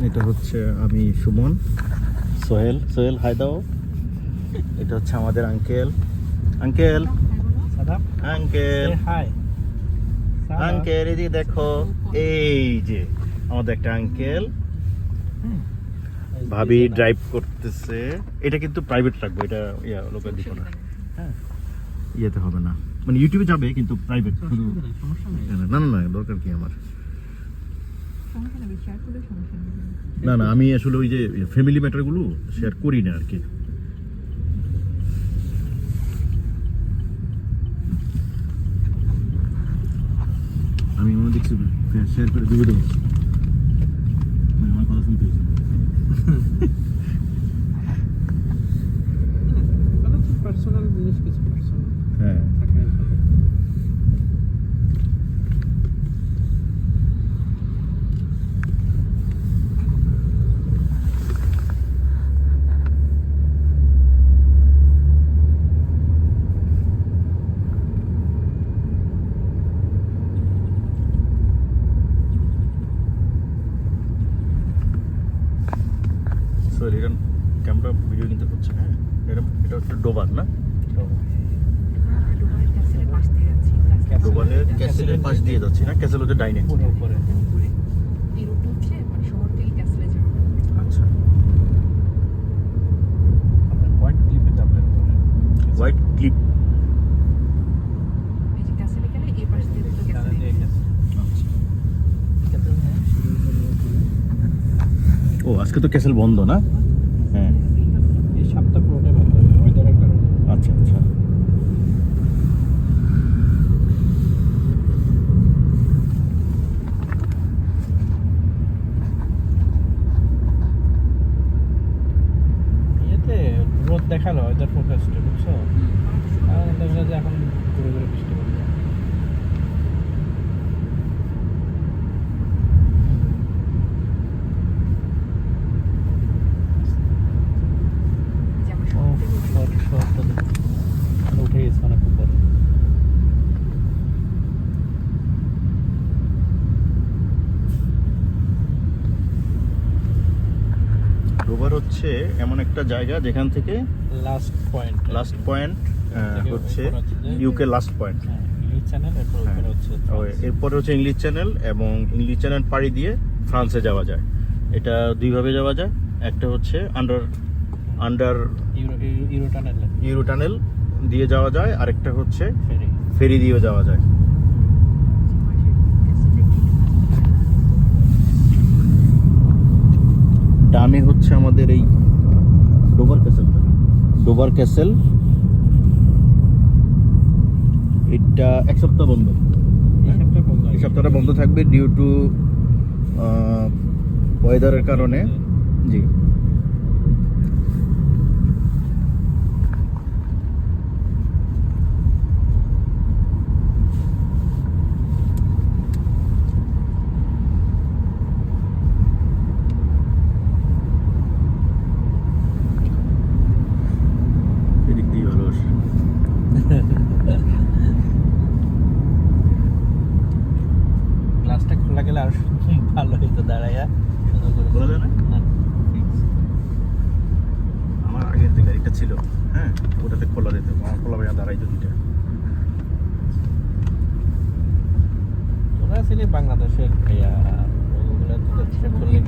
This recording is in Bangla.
এটা হচ্ছে আমি সুমন, সোহেল হাই দাও। এটা হচ্ছে আমাদের আঙ্কেল। আঙ্কেল এদিকে দেখো, এই যে আমাদের একটা আঙ্কেল। ভাবি ড্রাইভ করতেছে। এটা কিন্তু প্রাইভেট রাখবো, এটা লোকের দিব না। হ্যাঁ, ইয়েতে হবে না, মানে ইউটিউবে যাবে কিন্তু প্রাইভেট। না দরকার কি আমার। না আমি আসলে ওই যে ফ্যামিলি ম্যাটারগুলো শেয়ার করি না আর কি। আমি মনে দেখছি শেয়ার করে দিয়ে দেবো, আমার কথা শুনতে হয়েছে। পার্সোনাল জিনিস কিছু পার্সোনাল হ্যাঁ, এটা ক্যামেরা ভিডিও কিন্তু হচ্ছে। হ্যাঁ, এটা হচ্ছে ডোবার না, ডোবারের ক্যাসেলের পাশ দিয়ে যাচ্ছি না, ক্যাসেল হচ্ছে ডাইনে। আচ্ছা, হোয়াইট ক্লিপ। ও আজকে তো ক্যাসেল বন্ধ না? হ্যাঁ, এই সপ্তাহ পুরোটাই বন্ধ ওয়েদারের কারণে। আচ্ছা। রোদ দেখালো ওয়েদার ফোরকাস্টে, বুঝছো? কারণ দেখা যায় এখন ঘুরে বৃষ্টি পড়বে। উঠে গেছে অনেক উপরে। ডোবার হচ্ছে এমন একটা জায়গা যেখান থেকে লাস্ট পয়েন্ট হচ্ছে UK last point. English channel, এরপরে হচ্ছে ইংলিশ চ্যানেল, এবং ইংলিশ চ্যানেল পাড়ি দিয়ে ফ্রান্সে যাওয়া যায়। এটা দুইভাবে যাওয়া যায়। একটা হচ্ছে আন্ডার ইউরো টানেল দিয়ে যাওয়া যায়, আরেকটা হচ্ছে ফেরি দিয়েও যাওয়া যায়। ডানে হচ্ছে আমাদের এই ডোবার ক্যাসেল। এটা এক সপ্তাহ বন্ধ, এই সপ্তাহটা বন্ধ থাকবে ডিউ টু ওয়েদারের কারণে। জি, এদিক দিয়ে ভালো। গ্লাসটা খোলা গেলে আর ভালো হইতো, দাঁড়াইয়া সুন্দর করে বলা যায় না? আমার আগের যে গাড়িটা ছিল, হ্যাঁ, ওটাতে খোলা যেত। আমার খোলা ভাইয়া দাঁড়াইতো দুইটা। তোরা ছিলি বাংলাদেশের ওগুলো তো খুললে